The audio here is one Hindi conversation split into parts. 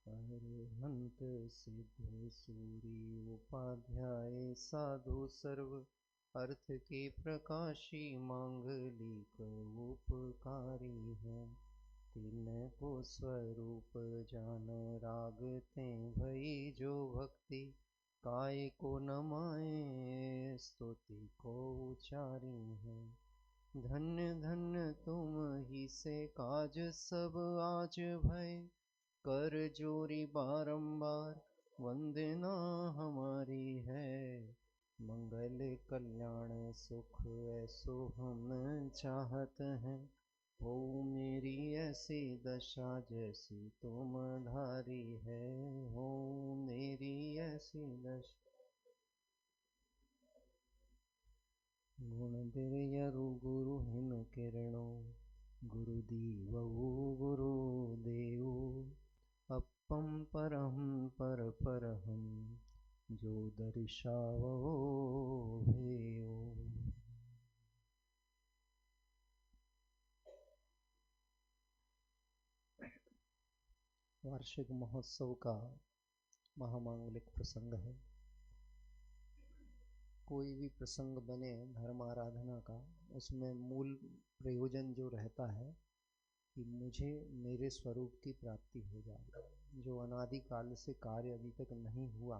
अरहंत सिद्ध सूरी उपाध्याय साधु सर्व अर्थ के प्रकाशी मांगलिक उपकारी है। तिनको स्वरूप जान रागते भई जो भक्ति काय को नमाए स्तुति को उचारी है। धन्य धन्य तुम ही से काज सब आज भय कर जोरी बारंबार वंदना हमारी है। मंगल कल्याण सुख ऐसो हम चाहत हैं। हो मेरी ऐसी दशा जैसी तुम धारी है। हो मेरी ऐसी दशा। गुण दिव्यरु गुरु हिम किरणो गुरुदीवो गुरुदेवो अपम परम पर परहम जो दर्शावो भेयो। वार्षिक महोत्सव का महामांगलिक प्रसंग है। कोई भी प्रसंग बने धर्म आराधना का, उसमें मूल प्रयोजन जो रहता है कि मुझे मेरे स्वरूप की प्राप्ति हो जाए। जो अनादिकाल से कार्य अभी तक नहीं हुआ,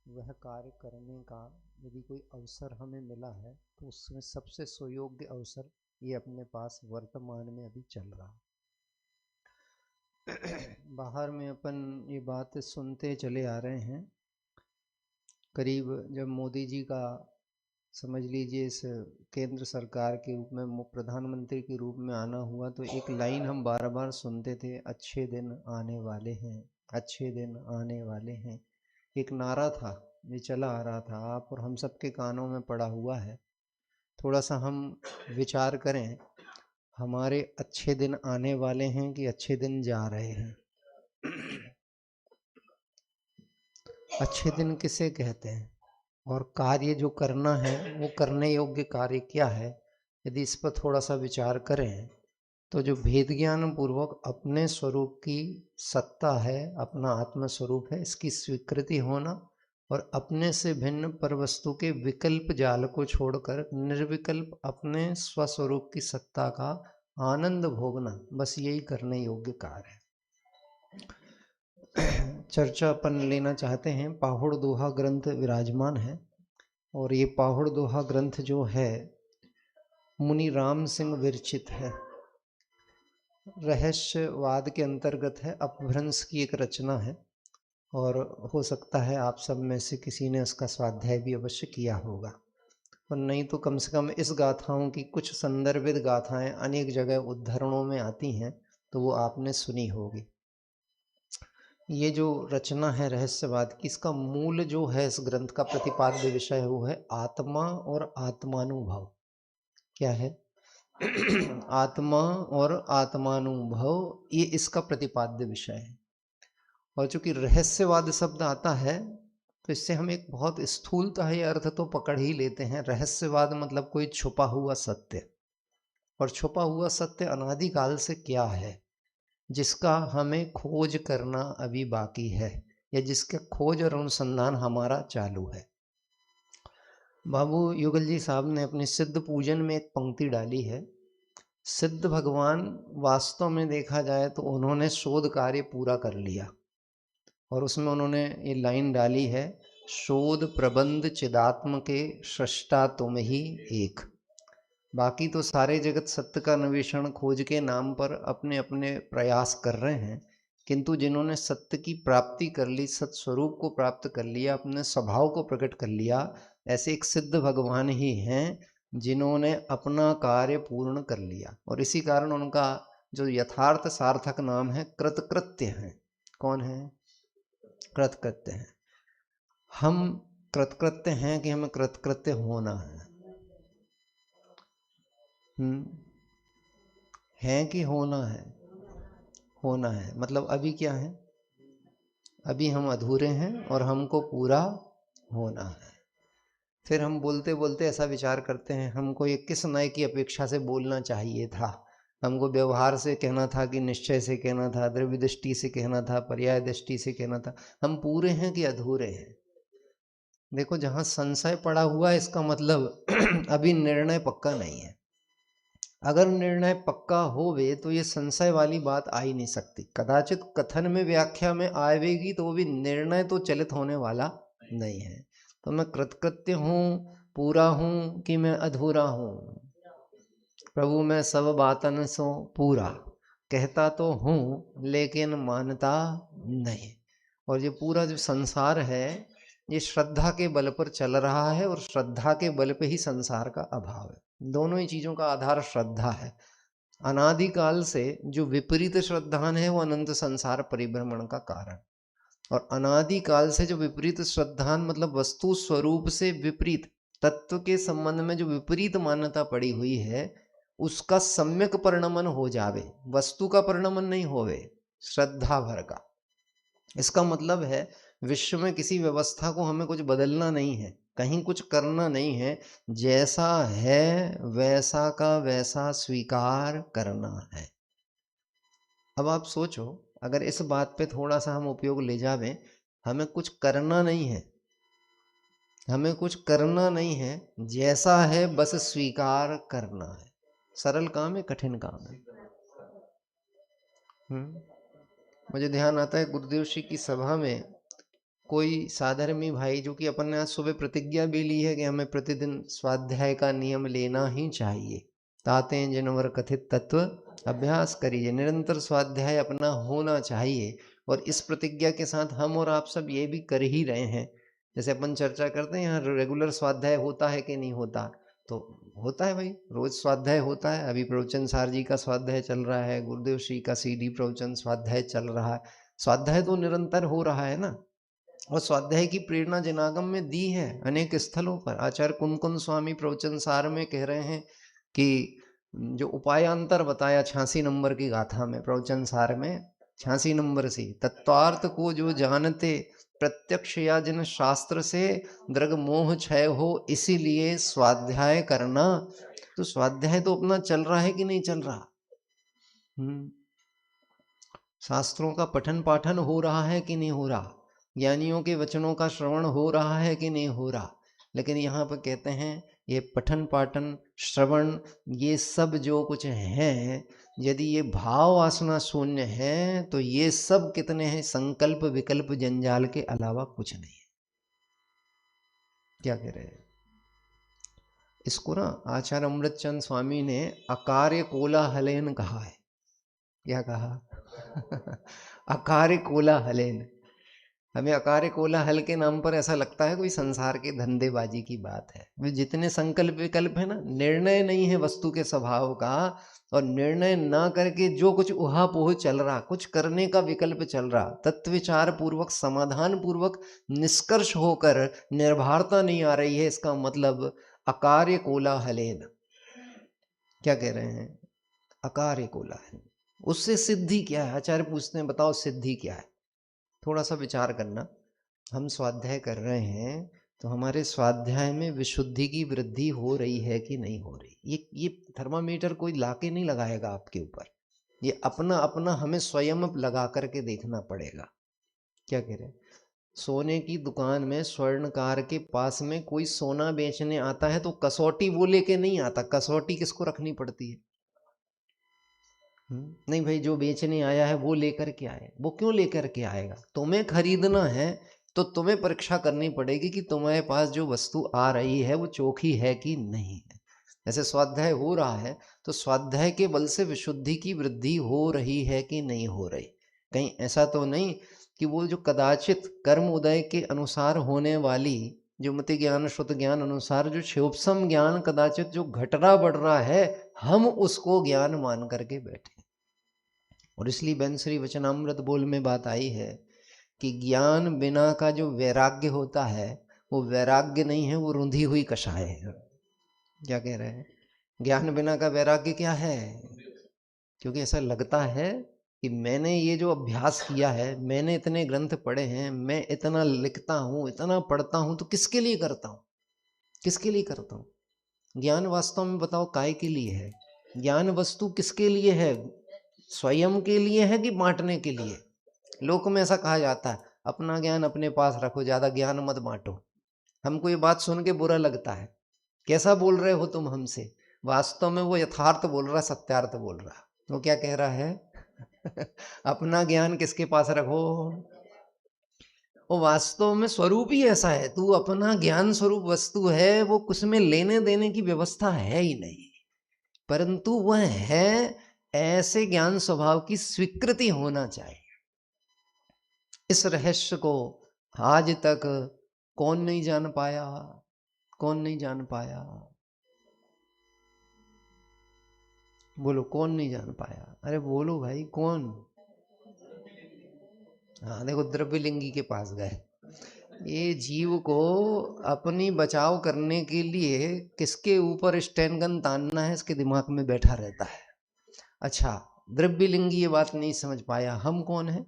वह कार्य करने का यदि कोई अवसर हमें मिला है तो उसमें सबसे सुयोग्य अवसर ये अपने पास वर्तमान में अभी चल रहा। बाहर में अपन ये बात सुनते चले आ रहे हैं। करीब जब मोदी जी का समझ लीजिए इस केंद्र सरकार के रूप में प्रधानमंत्री के रूप में आना हुआ, तो एक लाइन हम बार बार सुनते थे, अच्छे दिन आने वाले हैं, अच्छे दिन आने वाले हैं। एक नारा था, ये चला आ रहा था, आप और हम सबके कानों में पड़ा हुआ है। थोड़ा सा हम विचार करें, हमारे अच्छे दिन आने वाले हैं कि अच्छे दिन जा रहे हैं? अच्छे दिन किसे कहते हैं और कार्य जो करना है वो करने योग्य कार्य क्या है? यदि इस पर थोड़ा सा विचार करें तो जो भेद ज्ञान पूर्वक अपने स्वरूप की सत्ता है, अपना आत्म स्वरूप है, इसकी स्वीकृति होना और अपने से भिन्न परवस्तु के विकल्प जाल को छोड़कर निर्विकल्प अपने स्वस्वरूप की सत्ता का आनंद भोगना, बस यही करने योग्य कार्य है। चर्चा अपन लेना चाहते हैं। पाहुड़ दोहा ग्रंथ विराजमान है और ये पाहुड़ दोहा ग्रंथ जो है मुनि राम सिंह विरचित है। रहस्यवाद के अंतर्गत है, अपभ्रंश की एक रचना है और हो सकता है आप सब में से किसी ने उसका स्वाध्याय भी अवश्य किया होगा, और नहीं तो कम से कम इस गाथाओं की कुछ संदर्भित गाथाएं अनेक जगह उद्धरणों में आती हैं तो वो आपने सुनी होगी। ये जो रचना है रहस्यवाद की, इसका मूल जो है इस ग्रंथ का प्रतिपाद्य विषय वो है आत्मा और आत्मानुभव। क्या है? आत्मा और आत्मानुभव, ये इसका प्रतिपाद्य विषय है। और चूंकि रहस्यवाद शब्द आता है तो इससे हम एक बहुत स्थूलता ये अर्थ तो पकड़ ही लेते हैं। रहस्यवाद मतलब कोई छुपा हुआ सत्य, और छुपा हुआ सत्य अनादिकाल से क्या है जिसका हमें खोज करना अभी बाकी है, या जिसका खोज और अनुसंधान हमारा चालू है। बाबू युगल जी साहब ने अपने सिद्ध पूजन में एक पंक्ति डाली है। सिद्ध भगवान वास्तव में देखा जाए तो उन्होंने शोध कार्य पूरा कर लिया, और उसमें उन्होंने ये लाइन डाली है, शोध प्रबंध चिदात्म के सृष्टा तुम ही एक। बाकी तो सारे जगत सत्य का अन्वेषण खोज के नाम पर अपने अपने प्रयास कर रहे हैं, किंतु जिन्होंने सत्य की प्राप्ति कर ली, सत्स्वरूप को प्राप्त कर लिया, अपने स्वभाव को प्रकट कर लिया, ऐसे एक सिद्ध भगवान ही हैं जिन्होंने अपना कार्य पूर्ण कर लिया। और इसी कारण उनका जो यथार्थ सार्थक नाम है कृतकृत्य है। कौन है? कृतकृत्य है। हम कृतकृत्य हैं कि हमें कृतकृत्य होना है? है कि होना है? होना है। मतलब अभी क्या है? अभी हम अधूरे हैं और हमको पूरा होना है। फिर हम बोलते बोलते ऐसा विचार करते हैं, हमको ये किस नए की अपेक्षा से बोलना चाहिए था, हमको व्यवहार से कहना था कि निश्चय से कहना था, द्रव्य दृष्टि से कहना था, पर्याय दृष्टि से कहना था। हम पूरे हैं कि अधूरे हैं? देखो, जहां संशय पड़ा हुआ है इसका मतलब अभी निर्णय पक्का नहीं है। अगर निर्णय पक्का होवे तो ये संशय वाली बात आ ही नहीं सकती। कदाचित कथन में, व्याख्या में आवेगी तो वो भी निर्णय तो चलित होने वाला नहीं है। तो मैं कृतकृत्य हूँ, पूरा हूँ कि मैं अधूरा हूँ? प्रभु मैं सब बातन सो पूरा, कहता तो हूँ लेकिन मानता नहीं। और ये पूरा जो संसार है ये श्रद्धा के बल पर चल रहा है, और श्रद्धा के बल पे ही संसार का अभाव है। दोनों ही चीजों का आधार श्रद्धा है। अनादिकाल से जो विपरीत श्रद्धान है वो अनंत संसार परिभ्रमण का कारण, और अनादिकाल से जो विपरीत श्रद्धान मतलब वस्तु स्वरूप से विपरीत, तत्व के संबंध में जो विपरीत मान्यता पड़ी हुई है उसका सम्यक परिणमन हो जावे, वस्तु का परिणमन नहीं होवे, श्रद्धा भर का। इसका मतलब है विश्व में किसी व्यवस्था को हमें कुछ बदलना नहीं है, कहीं कुछ करना नहीं है, जैसा है वैसा का वैसा स्वीकार करना है। अब आप सोचो, अगर इस बात पे थोड़ा सा हम उपयोग ले जावें, हमें कुछ करना नहीं है, हमें कुछ करना नहीं है, जैसा है बस स्वीकार करना है। सरल काम है, कठिन काम है? मुझे ध्यान आता है गुरुदेव श्री की सभा में कोई साधर्मी भाई, जो कि अपन ने आज सुबह प्रतिज्ञा भी ली है कि हमें प्रतिदिन स्वाध्याय का नियम लेना ही चाहिए, ताते जनवर कथित तत्व अभ्यास करिए, निरंतर स्वाध्याय अपना होना चाहिए। और इस प्रतिज्ञा के साथ हम और आप सब ये भी कर ही रहे हैं। जैसे अपन चर्चा करते हैं यहाँ रेगुलर स्वाध्याय होता है कि नहीं होता, तो होता है भाई, रोज स्वाध्याय होता है। अभी प्रवचन सार जी का स्वाध्याय चल रहा है, गुरुदेव श्री का सीडी प्रवचन स्वाध्याय चल रहा है। स्वाध्याय तो निरंतर हो रहा है ना। और स्वाध्याय की प्रेरणा जनागम में दी है अनेक स्थलों पर। आचार्य कुंकुन स्वामी प्रवचन सार में कह रहे हैं कि जो उपायांतर बताया 86 नंबर की गाथा में, प्रवचन सार में 86 नंबर से, तत्वार्थ को जो जानते प्रत्यक्ष या जिन शास्त्र से दृग मोह क्षय हो, इसीलिए स्वाध्याय करना। तो स्वाध्याय तो अपना चल रहा है कि नहीं चल रहा? शास्त्रों का पठन पाठन हो रहा है कि नहीं हो रहा? ज्ञानियों के वचनों का श्रवण हो रहा है कि नहीं हो रहा? लेकिन यहाँ पर कहते हैं ये पठन पाठन श्रवण ये सब जो कुछ है, यदि ये भाव वासना शून्य है तो ये सब कितने हैं? संकल्प विकल्प जंजाल के अलावा कुछ नहीं है। क्या कह रहे हैं? इसको ना आचार्य अमृतचंद स्वामी ने अकार्य कोलाहलेन कहा है। क्या कहा? अकार्य कोलाहलेन। हमें अकार्य कोलाहल के नाम पर ऐसा लगता है कोई संसार के धंधेबाजी की बात है। वे जितने संकल्प विकल्प है ना, निर्णय नहीं है वस्तु के स्वभाव का, और निर्णय ना करके जो कुछ उहापोह चल रहा, कुछ करने का विकल्प चल रहा, तत्व विचार पूर्वक समाधान पूर्वक निष्कर्ष होकर निर्भरता नहीं आ रही है, इसका मतलब अकार्य कोलाहलेन। क्या कह रहे हैं? अकार्य कोलाहल। उससे सिद्धि क्या है? आचार्य पूछते हैं बताओ सिद्धि क्या है? थोड़ा सा विचार करना। हम स्वाध्याय कर रहे हैं तो हमारे स्वाध्याय में विशुद्धि की वृद्धि हो रही है कि नहीं हो रही? ये थर्मामीटर कोई लाके नहीं लगाएगा आपके ऊपर, ये अपना अपना हमें स्वयं लगा करके देखना पड़ेगा। क्या कह रहे हैं? सोने की दुकान में स्वर्णकार के पास में कोई सोना बेचने आता है तो कसौटी वो लेके नहीं आता। कसौटी किसको रखनी पड़ती है? नहीं भाई, जो बेचने आया है वो लेकर के आए। वो क्यों लेकर के आएगा? तुम्हें खरीदना है तो तुम्हें परीक्षा करनी पड़ेगी कि तुम्हारे पास जो वस्तु आ रही है वो चोखी है कि नहीं है। जैसे स्वाध्याय हो रहा है तो स्वाध्याय के बल से विशुद्धि की वृद्धि हो रही है कि नहीं हो रही? कहीं ऐसा तो नहीं कि वो जो कदाचित कर्म उदय के अनुसार होने वाली, जो मति ज्ञान श्रुत ज्ञान अनुसार जो क्षोभसम ज्ञान कदाचित जो घट रहा बढ़ रहा है, हम उसको ज्ञान मान करके बैठे। और इसलिए बंसरी वचनामृत बोल में बात आई है कि ज्ञान बिना का जो वैराग्य होता है वो वैराग्य नहीं है, वो रुंधी हुई कषाय है। क्या कह रहे हैं? ज्ञान बिना का वैराग्य क्या है? क्योंकि ऐसा लगता है कि मैंने ये जो अभ्यास किया है, मैंने इतने ग्रंथ पढ़े हैं, मैं इतना लिखता हूँ, इतना पढ़ता हूँ, तो किसके लिए करता हूँ? किसके लिए करता हूँ? ज्ञान वास्तव में बताओ काय के लिए है? ज्ञान वस्तु किसके लिए है? स्वयं के लिए है कि बांटने के लिए? लोक में ऐसा कहा जाता है, अपना ज्ञान अपने पास रखो, ज्यादा ज्ञान मत बांटो। हमको ये बात सुन के बुरा लगता है, कैसा बोल रहे हो तुम हमसे? वास्तव में वो यथार्थ बोल रहा, सत्यार्थ बोल रहा। वो क्या कह रहा है? अपना ज्ञान किसके पास रखो? वो वास्तव में स्वरूप ही ऐसा है, तू अपना ज्ञान स्वरूप वस्तु है, वो कुछ में लेने देने की व्यवस्था है ही नहीं, परंतु वह है ऐसे ज्ञान स्वभाव की स्वीकृति होना चाहिए। इस रहस्य को आज तक कौन नहीं जान पाया? कौन नहीं जान पाया? बोलो, कौन नहीं जान पाया? अरे बोलो भाई, कौन? हाँ देखो, द्रव्यलिंगी के पास गए। ये जीव को अपनी बचाव करने के लिए किसके ऊपर स्टैंड गन तानना है, इसके दिमाग में बैठा रहता है। अच्छा, द्रव्यलिंगी ये बात नहीं समझ पाया, हम कौन है?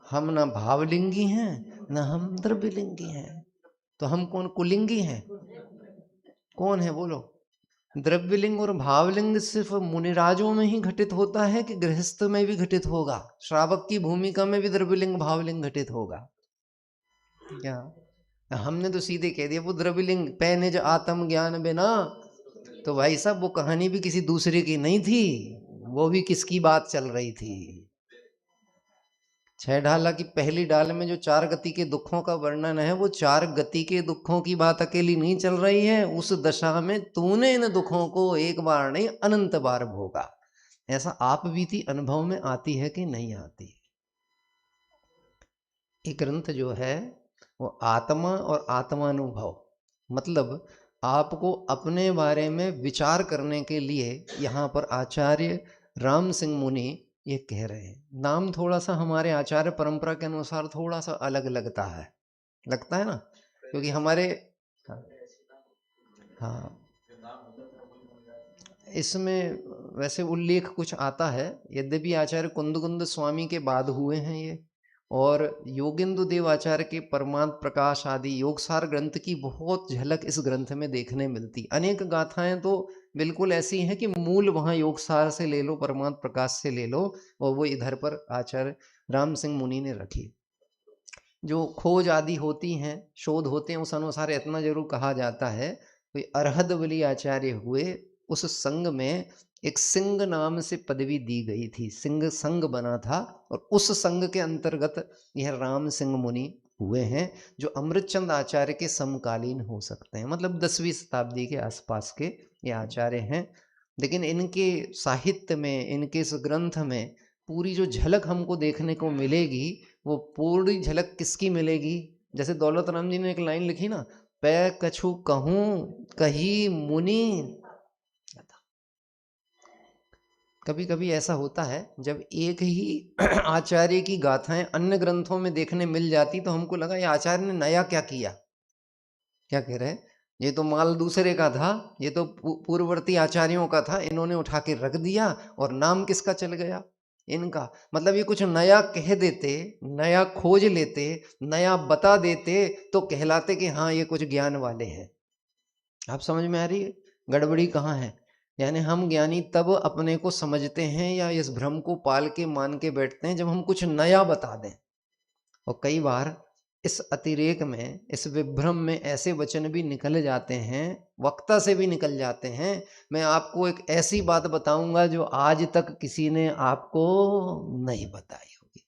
हम ना भावलिंगी हैं, ना हम द्रव्यलिंगी हैं, तो हम कौन? कुलिंगी हैं। कौन है बोलो? द्रव्यलिंग और भावलिंग सिर्फ मुनिराजों में ही घटित होता है कि गृहस्थ में भी घटित होगा? श्रावक की भूमिका में भी द्रव्यलिंग भावलिंग घटित होगा क्या? हमने तो सीधे कह दिया वो द्रव्यलिंग पे निज आत्म ज्ञान बिना। तो भाई साहब, वो कहानी भी किसी दूसरे की नहीं थी, वो भी किसकी बात चल रही थी? छह ढाला की पहली डाल में जो चार गति के दुखों का वर्णन है, वो चार गति के दुखों की बात अकेली नहीं चल रही है। उस दशा में तूने इन दुखों को एक बार नहीं अनंत बार भोगा। ऐसा आप बीती अनुभव में आती है कि नहीं आती? ये ग्रंथ जो है वो आत्मा और आत्मानुभव, मतलब आपको अपने बारे में विचार करने के लिए यहाँ पर आचार्य राम सिंह मुनि ये कह रहे हैं। नाम थोड़ा सा हमारे आचार्य परंपरा के अनुसार थोड़ा सा अलग लगता है, लगता है ना, क्योंकि हमारे हाँ, हाँ इसमें वैसे उल्लेख कुछ आता है, यद्यपि आचार्य कुंदकुंद स्वामी के बाद हुए हैं ये, और योगेंद्र देव आचार्य के परमार्थ प्रकाश आदि योगसार ग्रंथ की बहुत झलक इस ग्रंथ में देखने मिलती। अनेक गाथाएं तो बिल्कुल ऐसी हैं कि मूल वहाँ योगसार से ले लो, परमार्थ प्रकाश से ले लो, और वो इधर पर आचार्य राम सिंह मुनि ने रखी। जो खोज आदि होती हैं, शोध होते हैं, उस अनुसार इतना जरूर कहा जाता है, कोई अरहद बली आचार्य हुए, उस संघ में एक सिंह नाम से पदवी दी गई थी, सिंह संघ बना था, और उस संघ के अंतर्गत यह राम सिंह मुनि हुए हैं, जो अमृतचंद आचार्य के समकालीन हो सकते हैं, मतलब 10वीं शताब्दी के आसपास के ये आचार्य हैं। लेकिन इनके साहित्य में, इनके इस ग्रंथ में पूरी जो झलक हमको देखने को मिलेगी, वो पूरी झलक किसकी मिलेगी? जैसे दौलत राम जी ने एक लाइन लिखी ना, पै कछु कहूं कही मुनि। कभी कभी ऐसा होता है जब एक ही आचार्य की गाथाएं अन्य ग्रंथों में देखने मिल जाती, तो हमको लगा ये आचार्य ने नया क्या किया। क्या कह रहे हैं? ये तो माल दूसरे का था, ये तो पूर्ववर्ती आचार्यों का था, इन्होंने उठा के रख दिया और नाम किसका चल गया? इनका। मतलब ये कुछ नया कह देते, नया खोज लेते, नया बता देते, तो कहलाते कि हाँ ये कुछ ज्ञान वाले हैं। आप समझ में आ रही है गड़बड़ी कहाँ है? यानी हम ज्ञानी तब अपने को समझते हैं या इस भ्रम को पाल के मान के बैठते हैं जब हम कुछ नया बता दें। और कई बार इस अतिरेक में, इस विभ्रम में ऐसे वचन भी निकल जाते हैं, वक्ता से भी निकल जाते हैं। मैं आपको एक ऐसी बात बताऊंगा जो आज तक किसी ने आपको नहीं बताई होगी,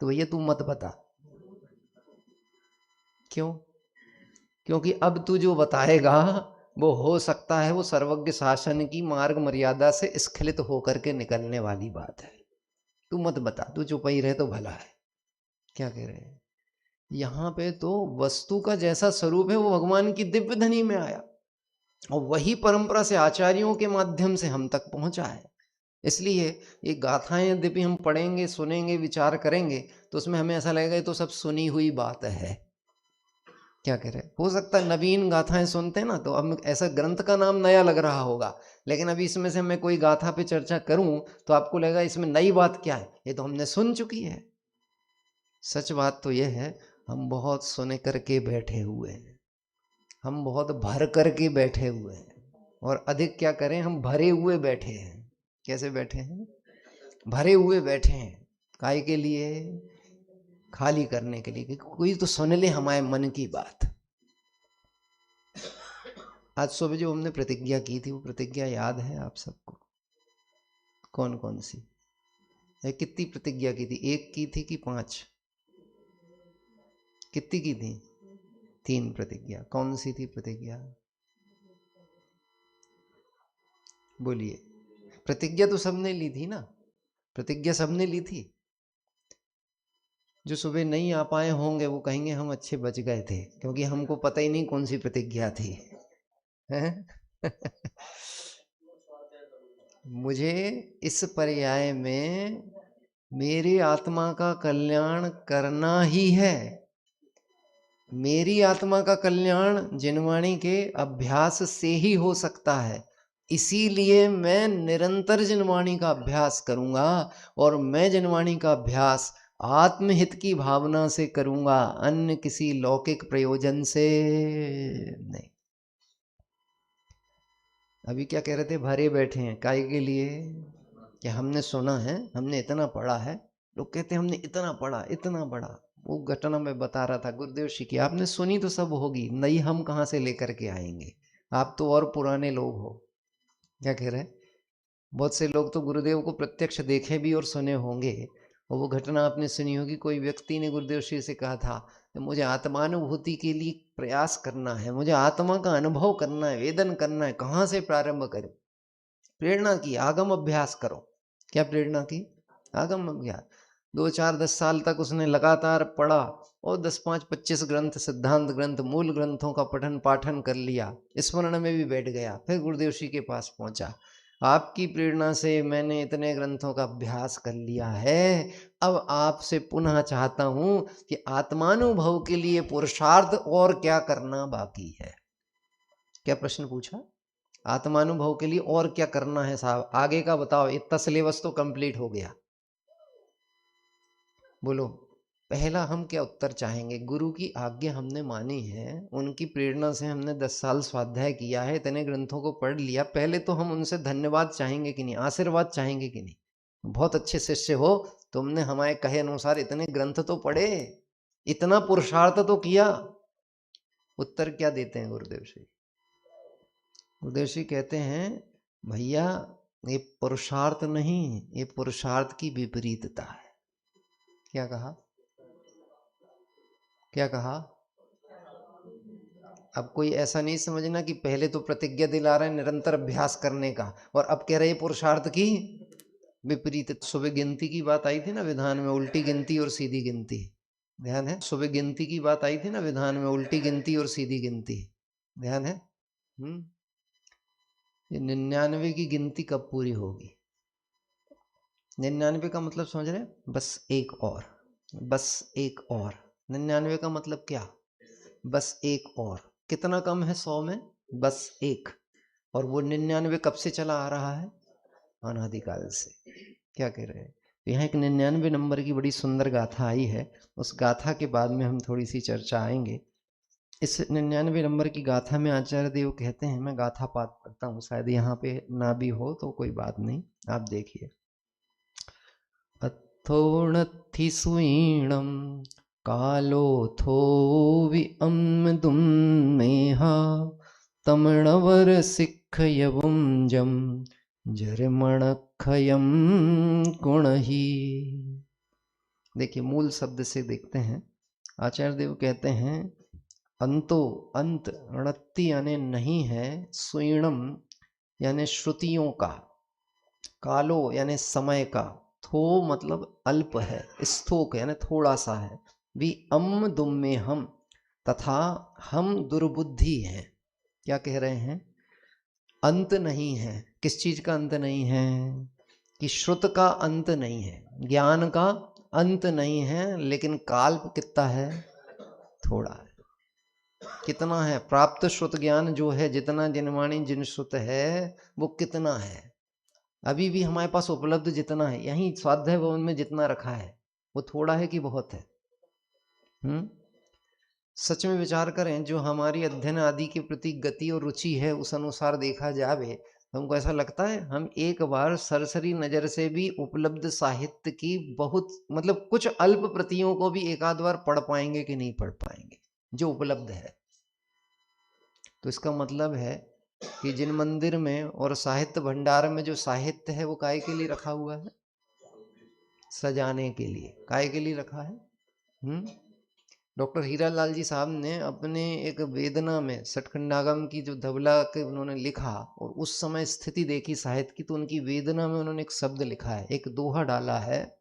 तो भैया तू मत बता। क्यों? क्योंकि अब तू जो बताएगा वो हो सकता है वो सर्वज्ञ शासन की मार्ग मर्यादा से स्खलित होकर के निकलने वाली बात है। तू मत बता, तू चुप ही रहे तो भला है। क्या कह रहे हैं? यहाँ पे तो वस्तु का जैसा स्वरूप है वो भगवान की दिव्य धनी में आया, और वही परंपरा से आचार्यों के माध्यम से हम तक पहुंचा है। इसलिए ये गाथाएं यद्यपि हम पढ़ेंगे, सुनेंगे, विचार करेंगे, तो उसमें हमें ऐसा लगेगा ये तो सब सुनी हुई बात है। क्या कह रहे हैं? हो सकता है नवीन गाथाएं सुनते हैं ना, तो अब ऐसा ग्रंथ का नाम नया लग रहा होगा, लेकिन अभी इसमें से मैं कोई गाथा पे चर्चा करूं तो आपको लगेगा इसमें नई बात क्या है, ये तो हमने सुन चुकी है। सच बात तो यह है, हम बहुत सुने करके बैठे हुए हैं, हम बहुत भर करके बैठे हुए हैं, और अधिक क्या करें, हम भरे हुए बैठे हैं। कैसे बैठे हैं? भरे हुए बैठे हैं। काय के लिए? खाली करने के लिए कि कोई तो सुन ले हमारे मन की बात। आज सुबह जो हमने प्रतिज्ञा की थी, वो प्रतिज्ञा याद है आप सबको? कौन कौन सी? कितनी प्रतिज्ञा की थी? एक की थी कि 5? कितनी की थी? 3 प्रतिज्ञा। कौन सी थी प्रतिज्ञा? बोलिए। प्रतिज्ञा तो सबने ली थी ना? प्रतिज्ञा सबने ली थी। जो सुबह नहीं आ पाए होंगे वो कहेंगे हम अच्छे बच गए थे, क्योंकि हमको पता ही नहीं कौन सी प्रतिज्ञा थी। हैं? मुझे इस पर्याय में मेरी आत्मा का कल्याण करना ही है। मेरी आत्मा का कल्याण जिनवाणी के अभ्यास से ही हो सकता है। इसीलिए मैं निरंतर जिनवाणी का अभ्यास करूंगा, और मैं जिनवाणी का अभ्यास आत्महित की भावना से करूंगा, अन्य किसी लौकिक प्रयोजन से नहीं। अभी क्या कह रहे थे? भरे बैठे हैं काय के लिए? कि हमने सुना है, हमने इतना पढ़ा है। लोग कहते हैं हमने इतना पढ़ा, इतना पढ़ा। वो घटना मैं बता रहा था गुरुदेव श्री की, आपने सुनी तो सब होगी, नहीं हम कहाँ से लेकर के आएंगे? आप तो और पुराने लोग हो। क्या कह रहे हैं? बहुत से लोग तो गुरुदेव को प्रत्यक्ष देखे भी और सुने होंगे। और वो घटना आपने सुनी होगी, कोई व्यक्ति ने गुरुदेव श्री से कहा था कि मुझे आत्मानुभूति के लिए प्रयास करना है, मुझे आत्मा का अनुभव करना है, वेदन करना है। कहाँ से प्रारंभ करें? प्रेरणा की, आगम अभ्यास करो। क्या प्रेरणा की? आगम अभ्यास। 2 4 10 साल तक उसने लगातार पढ़ा, और 10 5 25 ग्रंथ, सिद्धांत ग्रंथ, मूल ग्रंथों का पठन पाठन कर लिया, स्मरण में भी बैठ गया। फिर गुरुदेव श्री के पास पहुंचा, आपकी प्रेरणा से मैंने इतने ग्रंथों का अभ्यास कर लिया है, अब आपसे पुनः चाहता हूं कि आत्मानुभव के लिए पुरुषार्थ और क्या करना बाकी है। क्या प्रश्न पूछा? आत्मानुभव के लिए और क्या करना है साहब, आगे का बताओ। इतना सिलेबस तो कंप्लीट हो गया। बोलो। पहला हम क्या उत्तर चाहेंगे? गुरु की आज्ञा हमने मानी है, उनकी प्रेरणा से हमने 10 साल स्वाध्याय किया है, इतने ग्रंथों को पढ़ लिया। पहले तो हम उनसे धन्यवाद चाहेंगे कि नहीं, आशीर्वाद चाहेंगे कि नहीं? बहुत अच्छे शिष्य हो, तुमने हमारे कहे अनुसार इतने ग्रंथ तो पढ़े, इतना पुरुषार्थ तो किया। उत्तर क्या देते हैं गुरुदेव श्री? गुरुदेव श्री कहते हैं, भैया ये पुरुषार्थ नहीं, ये पुरुषार्थ की विपरीतता है। क्या कहा? क्या कहा? अब कोई ऐसा नहीं समझना कि पहले तो प्रतिज्ञा दिला रहे हैं निरंतर अभ्यास करने का, और अब कह रहे पुरुषार्थ की विपरीत। सुबह गिनती की बात आई थी ना विधान में, उल्टी गिनती और सीधी गिनती। ध्यान है? सुबह गिनती की बात आई थी ना विधान में, उल्टी गिनती और सीधी गिनती। ध्यान है? ये 99 की गिनती कब पूरी होगी? 99 का मतलब समझ रहे? बस एक और, बस एक और। 99 का मतलब क्या? बस एक और। कितना कम है 100 में? बस एक। और वो 99 कब से चला आ रहा है? अनादिकाल से। क्या कह रहे हैं? तो यहाँ एक 99 नंबर की बड़ी सुंदर गाथा आई है, उस गाथा के बाद में हम थोड़ी सी चर्चा आएंगे। इस 99 नंबर की गाथा में आचार्य देव कहते हैं, मैं गाथा पाठ करता हूँ, शायद यहाँ पे ना भी हो तो कोई बात नहीं, आप देखिए। अथोणथि सुईणम कालोथो विअम्दुम मेहा तमणवर सिक्खयवुम जम जरमणखयम कुणही। देखिए मूल शब्द से देखते हैं। आचार्य देव कहते हैं, अंतो अंत, णत्ति यानी नहीं है, सुईणम यानी श्रुतियों का, कालो यानी समय का, थो मतलब अल्प है, स्थोक यानी थोड़ा सा है, भी अम दुम्मे हम, तथा हम दुर्बुद्धि हैं। क्या कह रहे हैं? अंत नहीं है। किस चीज का अंत नहीं है? कि श्रुत का अंत नहीं है, ज्ञान का अंत नहीं है, लेकिन काल कितना है? थोड़ा है। कितना है? प्राप्त श्रुत ज्ञान जो है, जितना जिनवाणी जिन श्रुत है, वो कितना है? अभी भी हमारे पास उपलब्ध जितना है, यहीं स्वाध्याय भवन में जितना रखा है, वो थोड़ा है कि बहुत है? सच में विचार करें, जो हमारी अध्ययन आदि के प्रति गति और रुचि है उस अनुसार देखा जावे, तो हमको ऐसा लगता है हम एक बार सरसरी नजर से भी उपलब्ध साहित्य की बहुत मतलब कुछ अल्प प्रतियों को भी एक आध बार पढ़ पाएंगे कि नहीं पढ़ पाएंगे जो उपलब्ध है। तो इसका मतलब है कि जिन मंदिर में और साहित्य भंडार में जो साहित्य है वो काय के लिए रखा हुआ है? सजाने के लिए। काय के लिए रखा है? डॉक्टर हीरालाल जी साहब ने अपने एक वेदना में सटखंडागम की जो धबला के उन्होंने लिखा और उस समय स्थिति देखी साहित्य की, तो उनकी वेदना में उन्होंने एक शब्द लिखा है, एक दोहा डाला है,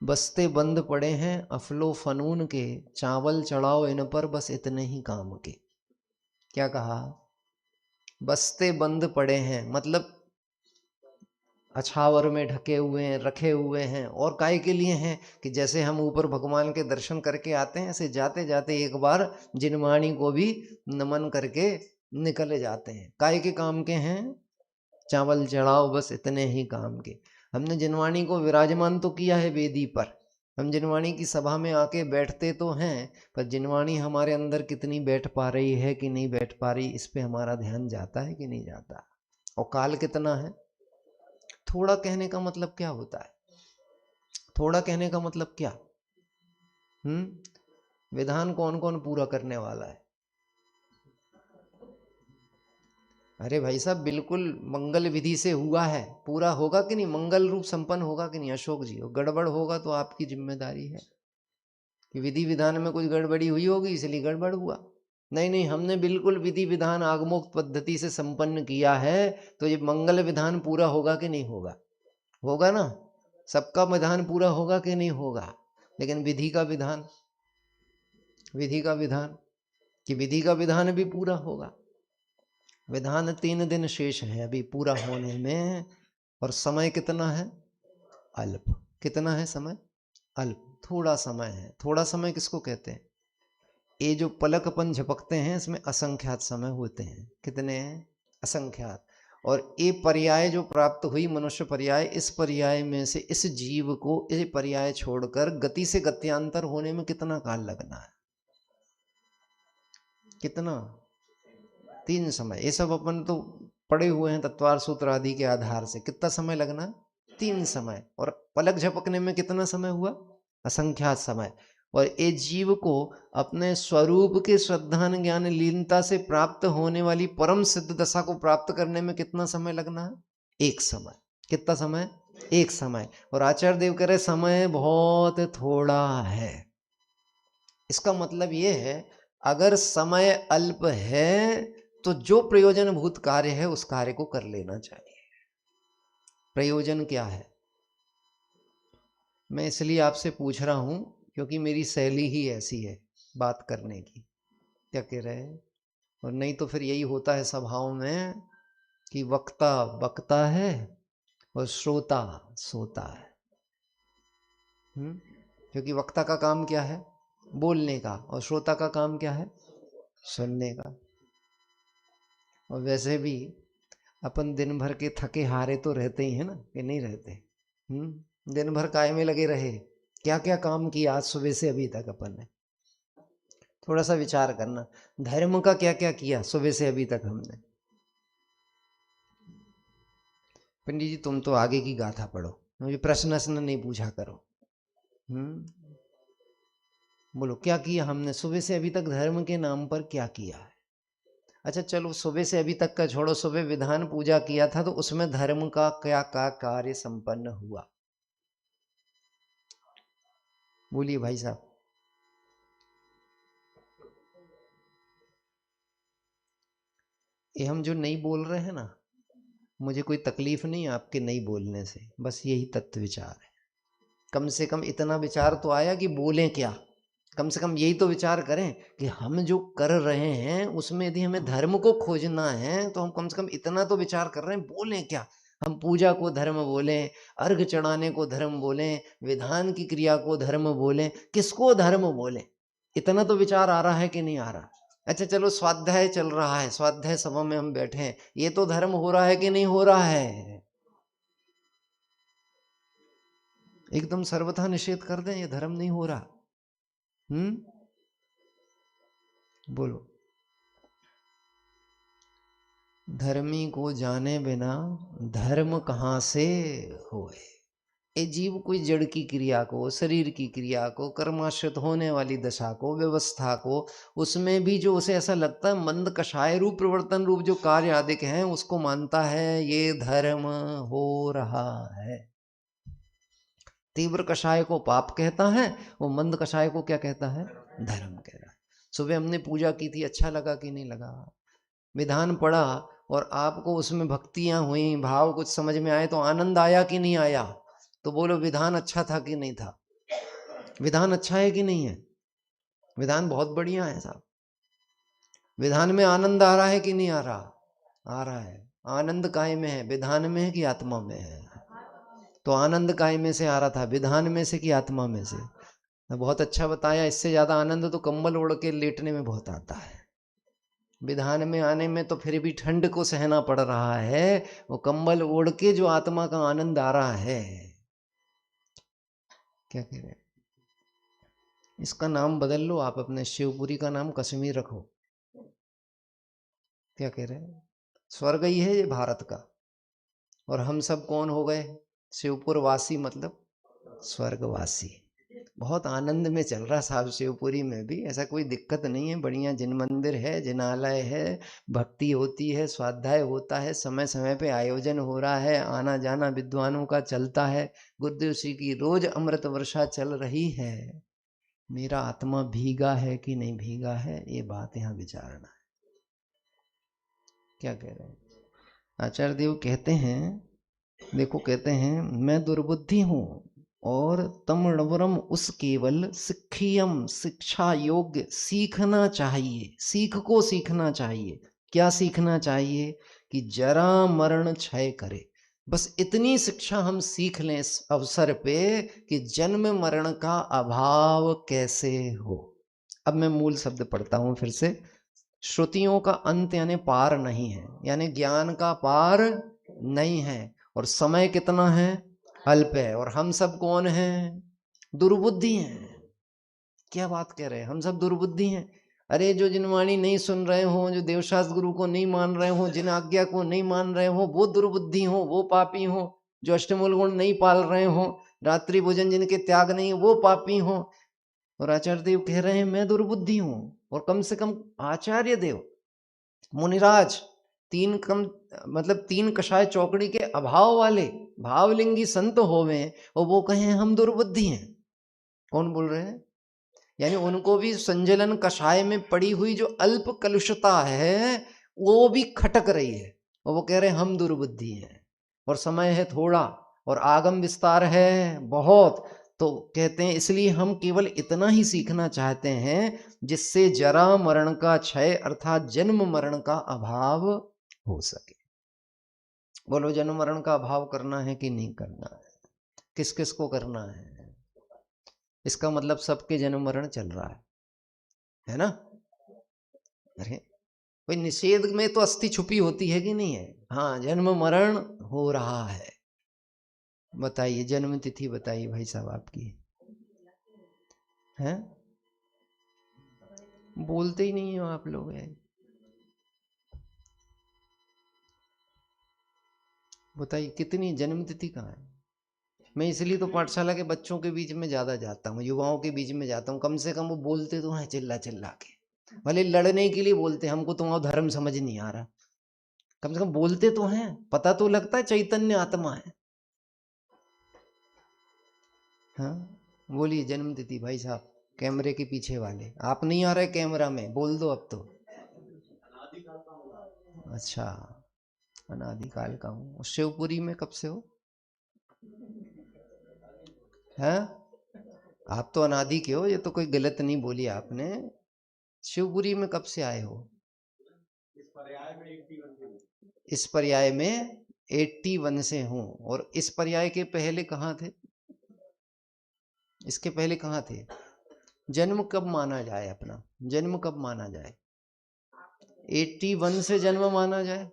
बस्ते बंद पड़े हैं अफलो फनून के, चावल चढ़ाओ इन पर बस इतने ही काम के। क्या कहा? बस्ते बंद पड़े हैं मतलब अछावर में ढके हुए हैं, रखे हुए हैं। और काय के लिए हैं? कि जैसे हम ऊपर भगवान के दर्शन करके आते हैं, ऐसे जाते जाते एक बार जिनवाणी को भी नमन करके निकले जाते हैं। काय के काम के हैं? चावल चढ़ाओ बस इतने ही काम के। हमने जिनवाणी को विराजमान तो किया है वेदी पर, हम जिनवाणी की सभा में आके बैठते तो हैं, पर जिनवाणी हमारे अंदर कितनी बैठ पा रही है कि नहीं बैठ पा रही, इस पे हमारा ध्यान जाता है कि नहीं जाता। और काल कितना है? थोड़ा कहने का मतलब क्या होता है? थोड़ा कहने का मतलब क्या? विधान कौन कौन पूरा करने वाला है? अरे भाई साहब, बिल्कुल मंगल विधि से हुआ है, पूरा होगा कि नहीं, मंगल रूप संपन्न होगा कि नहीं अशोक जी? और गड़बड़ होगा तो आपकी जिम्मेदारी है कि विधि विधान में कुछ गड़बड़ी हुई होगी इसलिए गड़बड़ हुआ। नहीं नहीं, हमने बिल्कुल विधि विधान आगमोक्त पद्धति से संपन्न किया है, तो ये मंगल विधान पूरा होगा कि नहीं होगा? होगा ना? सबका विधान पूरा होगा कि नहीं होगा? लेकिन विधि का विधान, विधि का विधान कि विधि का विधान भी पूरा होगा। विधान 3 दिन शेष है अभी पूरा होने में, और समय कितना है? अल्प। कितना है समय? अल्प, थोड़ा समय है। थोड़ा समय किसको कहते हैं? ये जो पलक अपन झपकते हैं इसमें असंख्यात समय होते हैं। कितने हैं? असंख्यात। और ये पर्याय जो प्राप्त हुई मनुष्य पर्याय, इस पर्याय में से इस जीव को ये पर्याय छोड़कर गति से गत्यांतर होने में कितना काल लगना है? कितना? 3 समय। ये सब अपन तो पढ़े हुए हैं तत्वार सूत्र आदि के आधार से। कितना समय लगना है? 3 समय। और पलक झपकने में कितना समय हुआ? असंख्यात समय। और ये जीव को अपने स्वरूप के श्रद्धान ज्ञान लीनता से प्राप्त होने वाली परम सिद्ध दशा को प्राप्त करने में कितना समय लगना है? 1 समय। कितना समय? 1 समय। और आचार्य देव कह रहे समय बहुत थोड़ा है। इसका मतलब यह है, अगर समय अल्प है तो जो प्रयोजनभूत कार्य है उस कार्य को कर लेना चाहिए। प्रयोजन क्या है? मैं इसलिए आपसे पूछ रहा हूं क्योंकि मेरी शैली ही ऐसी है बात करने की। क्या कह रहे हैं? और नहीं तो फिर यही होता है सभाओं में कि वक्ता बकता है और श्रोता सोता है। क्योंकि वक्ता का काम क्या है? बोलने का। और श्रोता का काम क्या है? सुनने का। और वैसे भी अपन दिन भर के थके हारे तो रहते ही है ना, कि नहीं रहते? दिन भर काय में लगे रहे, क्या क्या काम किया आज सुबह से अभी तक अपन ने? थोड़ा सा विचार करना, धर्म का क्या क्या किया सुबह से अभी तक हमने? पंडित जी तुम तो आगे की गाथा पढ़ो, मुझे प्रश्न नहीं पूछा करो। बोलो क्या किया हमने सुबह से अभी तक, धर्म के नाम पर क्या किया है? अच्छा चलो सुबह से अभी तक का छोड़ो, सुबह विधान पूजा किया था तो उसमें धर्म का क्या क्या कार्य संपन्न हुआ? बोलिए भाई साहब। ये हम जो नहीं बोल रहे हैं ना, मुझे कोई तकलीफ नहीं आपके नहीं बोलने से, बस यही तत्व विचार है। कम से कम इतना विचार तो आया कि बोलें क्या। कम से कम यही तो विचार करें कि हम जो कर रहे हैं उसमें यदि हमें धर्म को खोजना है तो हम कम से कम इतना तो विचार कर रहे हैं, बोलें क्या। हम पूजा को धर्म बोलें, अर्घ चढ़ाने को धर्म बोलें, विधान की क्रिया को धर्म बोलें, किसको धर्म बोलें, इतना तो विचार आ रहा है कि नहीं आ रहा? अच्छा चलो स्वाध्याय चल रहा है, स्वाध्याय सभा में हम बैठे हैं, ये तो धर्म हो रहा है कि नहीं हो रहा है? एकदम सर्वथा निषेध कर दें ये धर्म नहीं हो रहा? बोलो। धर्मी को जाने बिना धर्म कहाँ से होए। ये जीव कोई जड़ की क्रिया को, शरीर की क्रिया को, कर्माश्रित होने वाली दशा को, व्यवस्था को, उसमें भी जो उसे ऐसा लगता है मंद कषाय रूप प्रवर्तन रूप जो कार्य आदि हैं, उसको मानता है ये धर्म हो रहा है। तीव्र कषाय को पाप कहता है, वो मंद कषाय को क्या कहता है? धर्म कह रहा है। सुबह हमने पूजा की थी, अच्छा लगा कि नहीं लगा? विधान पढ़ा और आपको उसमें भक्तियां हुई, भाव कुछ समझ में आए तो आनंद आया कि नहीं आया? तो बोलो विधान अच्छा था कि नहीं था? विधान अच्छा है कि नहीं है? विधान बहुत बढ़िया है साहब। विधान में आनंद आ रहा है कि नहीं आ रहा? आ रहा है। आनंद काय में है, विधान में है कि आत्मा में है? तो आनंद काय में से आ रहा था, विधान में से कि आत्मा में से? बहुत अच्छा बताया। इससे ज्यादा आनंद तो कंबल ओढ़ के लेटने में बहुत आता है। विधान में आने में तो फिर भी ठंड को सहना पड़ रहा है, वो कंबल ओढ़ के जो आत्मा का आनंद आ रहा है। क्या कह रहे हैं? इसका नाम बदल लो आप, अपने शिवपुरी का नाम कश्मीर रखो। क्या कह रहे हैं? स्वर्ग ही है ये भारत का। और हम सब कौन हो गए? शिवपुर वासी, मतलब स्वर्गवासी। बहुत आनंद में चल रहा साहब शिवपुरी में भी, ऐसा कोई दिक्कत नहीं है। बढ़िया जिन मंदिर है, जिनालय है, भक्ति होती है, स्वाध्याय होता है, समय समय पे आयोजन हो रहा है, आना जाना विद्वानों का चलता है, गुरुदेव श्री की रोज अमृत वर्षा चल रही है। मेरा आत्मा भीगा है कि नहीं भीगा है, ये बात यहाँ विचारना है। क्या कह रहे हैं आचार्य देव? कहते हैं, देखो कहते हैं, मैं दुर्बुद्धि हूं और तमणवरम उस केवल शिक्षियम, शिक्षा योग्य सीखना चाहिए। सीख को सीखना चाहिए। क्या सीखना चाहिए? कि जरा मरण क्षय करे। बस इतनी शिक्षा हम सीख लें इस अवसर पे कि जन्म मरण का अभाव कैसे हो। अब मैं मूल शब्द पढ़ता हूं फिर से। श्रुतियों का अंत यानी पार नहीं है, यानी ज्ञान का पार नहीं है, और समय कितना है? अल्प है। और हम सब कौन हैं? दुर्बुद्धि हैं। क्या बात कह रहे हैं? हम सब दुर्बुद्धि हैं। अरे जो जिनवाणी नहीं सुन रहे हो, जो देवशास्त्र गुरु को नहीं मान रहे हो, जिन आज्ञा को नहीं मान रहे हो, वो दुर्बुद्धि हो, वो पापी हो। जो अष्टमूल गुण नहीं पाल रहे हो, रात्रि भोजन जिनके त्याग नहीं, वो पापी हो। और आचार्य देव कह रहे हैं मैं दुर्बुद्धि हूं। और कम से कम आचार्य देव, मुनिराज, तीन कषाय चौकड़ी के अभाव वाले भावलिंगी संत होवे और वो कहें हम दुर्बुद्धि हैं। कौन बोल रहे हैं? यानी उनको भी संजलन कषाय में पड़ी हुई जो अल्प कलुषता है वो भी खटक रही है, और वो कह रहे हैं हम दुर्बुद्धि हैं। और समय है थोड़ा और आगम विस्तार है बहुत, तो कहते हैं इसलिए हम केवल इतना ही सीखना चाहते हैं जिससे जरा मरण का क्षय अर्थात जन्म मरण का अभाव हो सके। बोलो, जन्म मरण का अभाव करना है कि नहीं करना है? किस किस को करना है? इसका मतलब सबके जन्म मरण चल रहा है ना? अरे भाई, निषेध में तो अस्थि छुपी होती है कि नहीं है? हाँ, जन्म मरण हो रहा है। बताइए जन्म तिथि बताइए भाई साहब आपकी हैं? बोलते ही नहीं हो आप लोग है। बताइए कितनी जन्म तिथि कहाँ है? मैं इसलिए तो पाठशाला के बच्चों के बीच में ज्यादा जाता हूँ, युवाओं के बीच में जाता हूँ। कम से कम वो बोलते तो हैं चिल्ला चिल्ला के, भले लड़ने के लिए बोलते, हमको तुम्हारा धर्म समझ नहीं आ रहा, कम से कम बोलते तो हैं, पता तो लगता है चैतन्य आत्मा है। हाँ, बोलिए जन्म तिथि भाई साहब, कैमरे के पीछे वाले। आप नहीं आ रहे कैमरा में, बोल दो अब तो। अच्छा, अनादिकाल का हूँ। शिवपुरी में कब से हो? हैं? आप तो अनादि के हो, ये तो कोई गलत नहीं बोली आपने। शिवपुरी में कब से आए हो? इस पर्याय में 81 से हूँ। और इस पर्याय के पहले कहाँ थे? इसके पहले कहाँ थे? जन्म कब माना जाए? अपना जन्म कब माना जाए? 81 से जन्म माना जाए,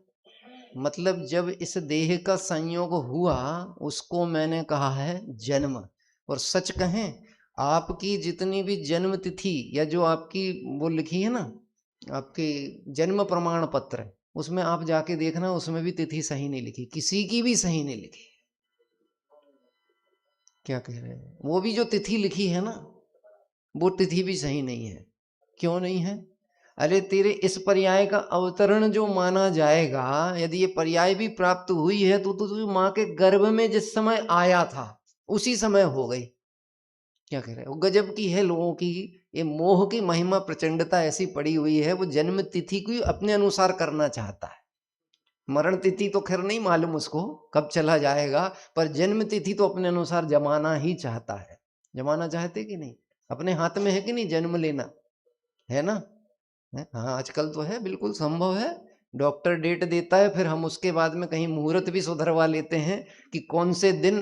मतलब जब इस देह का संयोग हुआ उसको मैंने कहा है जन्म। और सच कहें, आपकी जितनी भी जन्म तिथि या जो आपकी वो लिखी है ना आपके जन्म प्रमाण पत्र, उसमें आप जाके देखना, उसमें भी तिथि सही नहीं लिखी, किसी की भी सही नहीं लिखी। क्या कह रहे हैं? वो भी जो तिथि लिखी है ना, वो तिथि भी सही नहीं है। क्यों नहीं है? अरे तेरे इस पर्याय का अवतरण जो माना जाएगा, यदि ये पर्याय भी प्राप्त हुई है तो तू माँ के गर्भ में जिस समय आया था उसी समय हो गई। क्या कह रहे हो? गजब की है लोगों की ये मोह की महिमा, प्रचंडता ऐसी पड़ी हुई है, वो जन्म तिथि को अपने अनुसार करना चाहता है। मरण तिथि तो खैर नहीं मालूम उसको कब चला जाएगा, पर जन्म तिथि तो अपने अनुसार जमाना ही चाहता है। जमाना चाहते कि नहीं? अपने हाथ में है कि नहीं जन्म लेना, है ना? है? हाँ, आजकल तो है, बिल्कुल संभव है। डॉक्टर डेट देता है, फिर हम उसके बाद में कहीं मुहूर्त भी सुधरवा लेते हैं कि कौन से दिन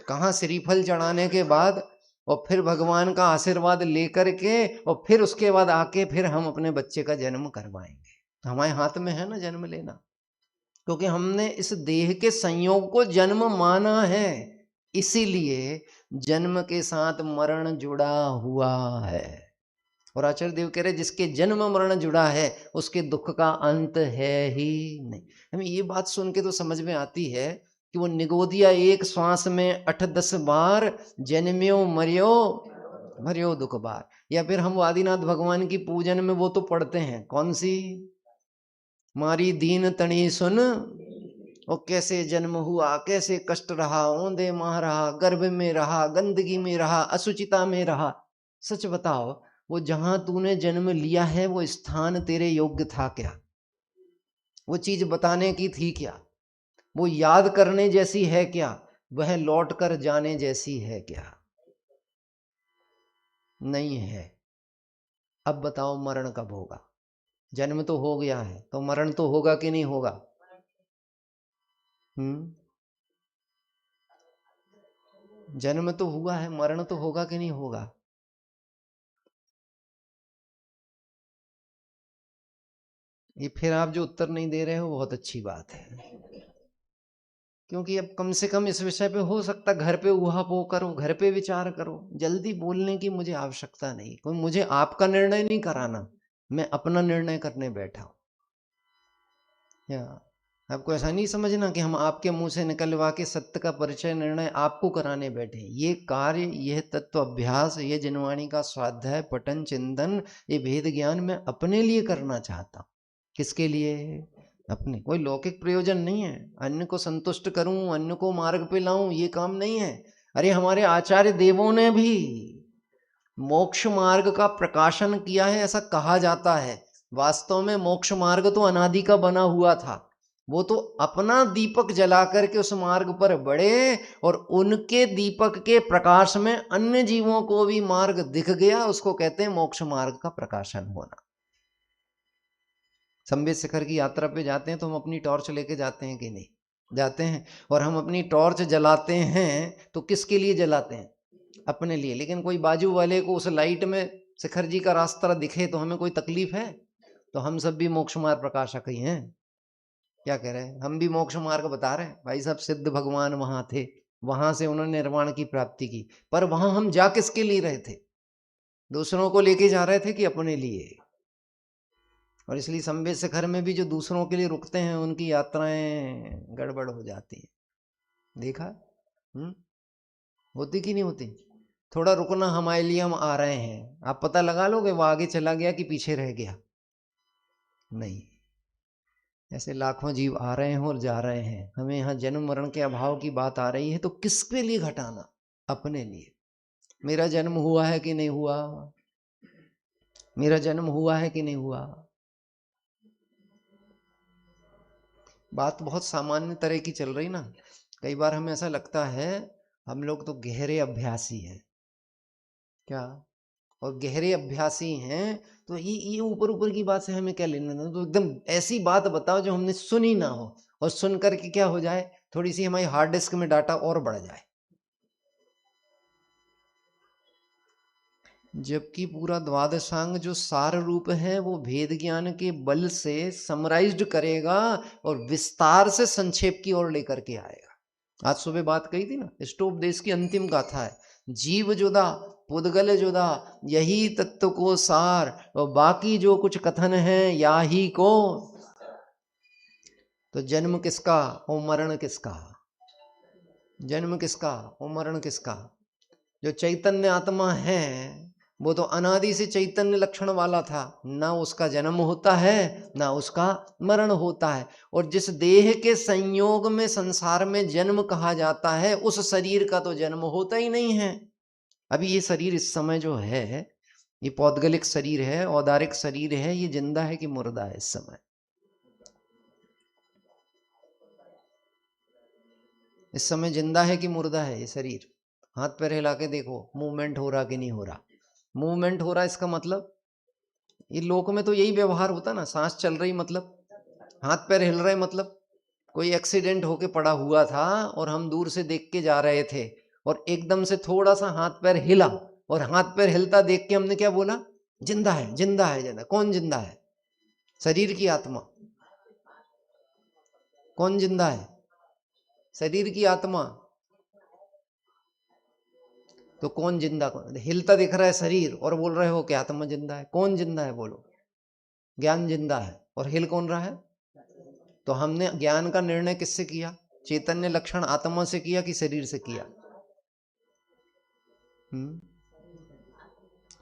कहाँ श्रीफल चढ़ाने के बाद, और फिर भगवान का आशीर्वाद लेकर के, और फिर उसके बाद आके फिर हम अपने बच्चे का जन्म करवाएंगे। हमारे हाथ में है ना जन्म लेना, क्योंकि हमने इस देह के संयोग को जन्म माना है, इसीलिए जन्म के साथ मरण जुड़ा हुआ है। और आचार्य देव कह रहे जिसके जन्म मरण जुड़ा है उसके दुख का अंत है ही नहीं। हमें ये बात सुन के तो समझ में आती है कि वो निगोदिया एक श्वास में 8-10 बार जन्म्यो मरियो मरियो दुख बार। या फिर हम आदिनाथ भगवान की पूजन में वो तो पढ़ते हैं, कौन सी? मारी दीन तणी सुन, और कैसे जन्म हुआ, कैसे कष्ट रहा, औंधे माह रहा, गर्भ में रहा, गंदगी में रहा, असुचिता में रहा। सच बताओ, वो जहां तूने जन्म लिया है वो स्थान तेरे योग्य था क्या? वो चीज बताने की थी क्या? वो याद करने जैसी है क्या? वह लौट कर जाने जैसी है क्या? नहीं है। अब बताओ मरण कब होगा? जन्म तो हो गया है, तो मरण तो होगा कि नहीं होगा? जन्म तो हुआ है, मरण तो होगा कि नहीं होगा? ये फिर आप जो उत्तर नहीं दे रहे हो बहुत अच्छी बात है, क्योंकि अब कम से कम इस विषय पे हो सकता घर पे ऊहापोह करो, घर पे विचार करो। जल्दी बोलने की मुझे आवश्यकता नहीं, कोई मुझे आपका निर्णय नहीं कराना, मैं अपना निर्णय करने बैठा हूं। या आपको ऐसा नहीं समझना कि हम आपके मुंह से निकलवा के सत्य का परिचय निर्णय आपको कराने बैठे। ये कार्य, यह तत्व अभ्यास, ये जिनवाणी का स्वाध्याय, पठन, चिंतन, ये भेद ज्ञान मैं अपने लिए करना चाहता हूं। किसके लिए? अपने। कोई लौकिक प्रयोजन नहीं है, अन्य को संतुष्ट करूं, अन्य को मार्ग पे लाऊं, ये काम नहीं है। अरे हमारे आचार्य देवों ने भी मोक्ष मार्ग का प्रकाशन किया है, ऐसा कहा जाता है। वास्तव में मोक्ष मार्ग तो अनादि का बना हुआ था, वो तो अपना दीपक जला करके उस मार्ग पर बढ़े, और उनके दीपक के प्रकाश में अन्य जीवों को भी मार्ग दिख गया, उसको कहते हैं मोक्ष मार्ग का प्रकाशन होना। संबित शिखर की यात्रा पे जाते हैं तो हम अपनी टॉर्च लेके जाते हैं कि नहीं? जाते हैं। और हम अपनी टॉर्च जलाते हैं तो किसके लिए जलाते हैं? अपने लिए। लेकिन कोई बाजू वाले को उस लाइट में शिखर जी का रास्ता दिखे तो हमें कोई तकलीफ है? तो हम सब भी मोक्ष मार्ग प्रकाशक ही हैं। क्या कह रहे हैं? हम भी मोक्ष मार्ग बता रहे हैं। भाई साहब सिद्ध भगवान वहां थे, वहां से उन्होंने निर्वाण की प्राप्ति की, पर वहां हम जा किसके लिए रहे थे? दूसरों को लेके जा रहे थे कि अपने लिए? और इसलिए संबित शिखर में भी जो दूसरों के लिए रुकते हैं उनकी यात्राएं गड़बड़ हो जाती हैं। देखा? होती कि नहीं होती? थोड़ा रुकना हमारे लिए, हम आ रहे हैं, आप पता लगा लोगे वो आगे चला गया कि पीछे रह गया? नहीं। ऐसे लाखों जीव आ रहे हैं और जा रहे हैं, हमें यहाँ जन्म मरण के अभाव की बात आ रही है, तो किसके लिए घटाना? अपने लिए। मेरा जन्म हुआ है कि नहीं हुआ? मेरा जन्म हुआ है कि नहीं हुआ? बात बहुत सामान्य तरह की चल रही ना। कई बार हमें ऐसा लगता है हम लोग तो गहरे अभ्यासी हैं। क्या? और गहरे अभ्यासी हैं तो ये ऊपर ऊपर की बात से हमें क्या लेना देना? तो एकदम ऐसी बात बताओ जो हमने सुनी ना हो, और सुन करके क्या हो जाए, थोड़ी सी हमारी हार्ड डिस्क में डाटा और बढ़ जाए। जबकि पूरा द्वादशांग जो सार रूप है वो भेद ज्ञान के बल से समराइज्ड करेगा और विस्तार से संक्षेप की ओर लेकर के आएगा। आज सुबह बात कही थी ना, इष्टोपदेश की अंतिम गाथा है। जीव जुदा, पुद्गल जुदा यही तत्व को सार, और बाकी जो कुछ कथन है या ही को। तो जन्म किसका और मरण किसका? जन्म किसका और मरण किसका? जो चैतन्य आत्मा है वो तो अनादि से चैतन्य लक्षण वाला था, ना उसका जन्म होता है ना उसका मरण होता है। और जिस देह के संयोग में संसार में जन्म कहा जाता है उस शरीर का तो जन्म होता ही नहीं है। अभी ये शरीर इस समय जो है ये पौद्गलिक शरीर है, औदारिक शरीर है, ये जिंदा है कि मुर्दा है? इस समय इस समय जिंदा है कि मुर्दा है ये शरीर? हाथ पैर हिला के देखो, मूवमेंट हो रहा कि नहीं हो रहा? मूवमेंट हो रहा, इसका मतलब ये लोक में तो यही व्यवहार होता ना, सांस चल रही मतलब हाथ पैर हिल रहे, मतलब कोई एक्सीडेंट होके पड़ा हुआ था और हम दूर से देख के जा रहे थे और एकदम से थोड़ा सा हाथ पैर हिला, और हाथ पैर हिलता देख के हमने क्या बोला? जिंदा है, जिंदा है, जिंदा। कौन जिंदा है? शरीर की आत्मा। कौन जिंदा है? शरीर की आत्मा। तो कौन जिंदा? कौन हिलता दिख रहा है शरीर और बोल रहे हो कि आत्मा जिंदा है? कौन जिंदा है बोलो? ज्ञान जिंदा है। और हिल कौन रहा है? तो हमने ज्ञान का निर्णय किससे किया? चैतन्य लक्षण आत्मा से किया कि शरीर से किया?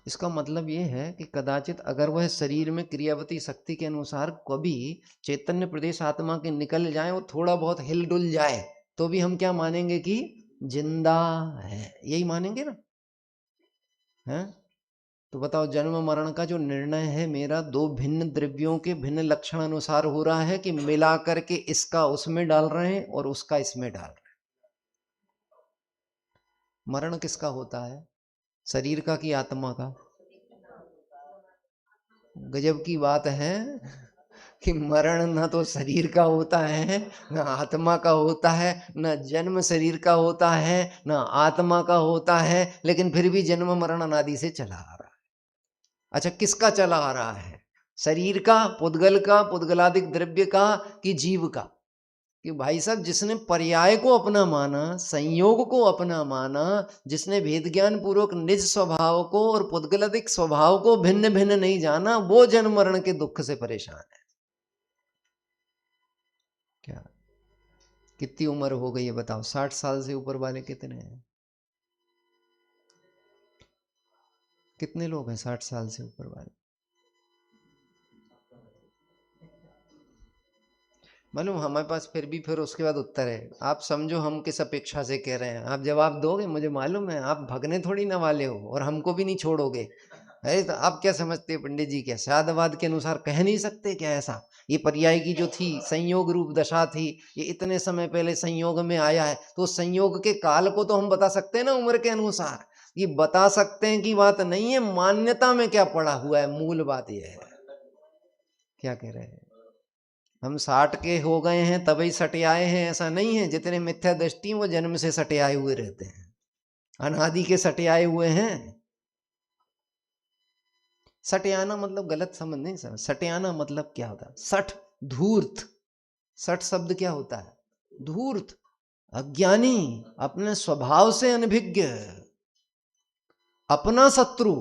इसका मतलब यह है कि कदाचित अगर वह शरीर में क्रियावती शक्ति के अनुसार कभी चैतन्य प्रदेश आत्मा के निकल जाए और थोड़ा बहुत हिल डुल जाए तो भी हम क्या मानेंगे कि जिंदा है? यही मानेंगे ना? है? तो बताओ, जन्म मरण का जो निर्णय है मेरा दो भिन्न द्रव्यों के भिन्न लक्षण अनुसार हो रहा है कि मिला करके इसका उसमें डाल रहे हैं और उसका इसमें डाल रहे हैं। मरण किसका होता है? शरीर का कि आत्मा का? गजब की बात है कि मरण ना तो शरीर का होता है ना आत्मा का होता है, ना जन्म शरीर का होता है ना आत्मा का होता है, लेकिन फिर भी जन्म मरण अनादि से चला आ रहा है। अच्छा, किसका चला आ रहा है? शरीर का, पुद्गल का, पुद्गलादिक द्रव्य का कि जीव का? कि भाई साहब, जिसने पर्याय को अपना माना, संयोग को अपना माना, जिसने भेद ज्ञान पूर्वक निज स्वभाव को और पुद्गलादिक स्वभाव को भिन्न भिन्न नहीं जाना, वो जन्म मरण के दुख से परेशान है। क्या कितनी उम्र हो गई है बताओ? 60 साल से ऊपर वाले कितने हैं? कितने लोग हैं 60 साल से ऊपर वाले? मालूम, हमारे पास फिर भी फिर उसके बाद उत्तर है। आप समझो हम किस अपेक्षा से कह रहे हैं, आप जवाब दोगे, मुझे मालूम है आप भगने थोड़ी ना वाले हो और हमको भी नहीं छोड़ोगे। अरे तो आप क्या समझते हैं पंडित जी? क्या साधवाद के अनुसार कह नहीं सकते क्या ऐसा? ये पर्याय की जो थी संयोग रूप दशा थी, ये इतने समय पहले संयोग में आया है, तो संयोग के काल को तो हम बता सकते हैं ना उम्र के अनुसार। ये बता सकते हैं की बात नहीं है, मान्यता में क्या पड़ा हुआ है, मूल बात यह है। क्या कह रहे हैं? हम 60 के हो गए हैं तभी सटे आए हैं, ऐसा नहीं है। जितने मिथ्या दृष्टि वो जन्म से सटे आए हुए रहते हैं, अनादि के सटे आए हुए हैं। सटियाना मतलब गलत समझ नहीं सर। सटियाना मतलब क्या होता है? सठ, धूर्त। सठ शब्द क्या होता है? धूर्त, अज्ञानी, अपने स्वभाव से अनभिज्ञ, अपना शत्रु।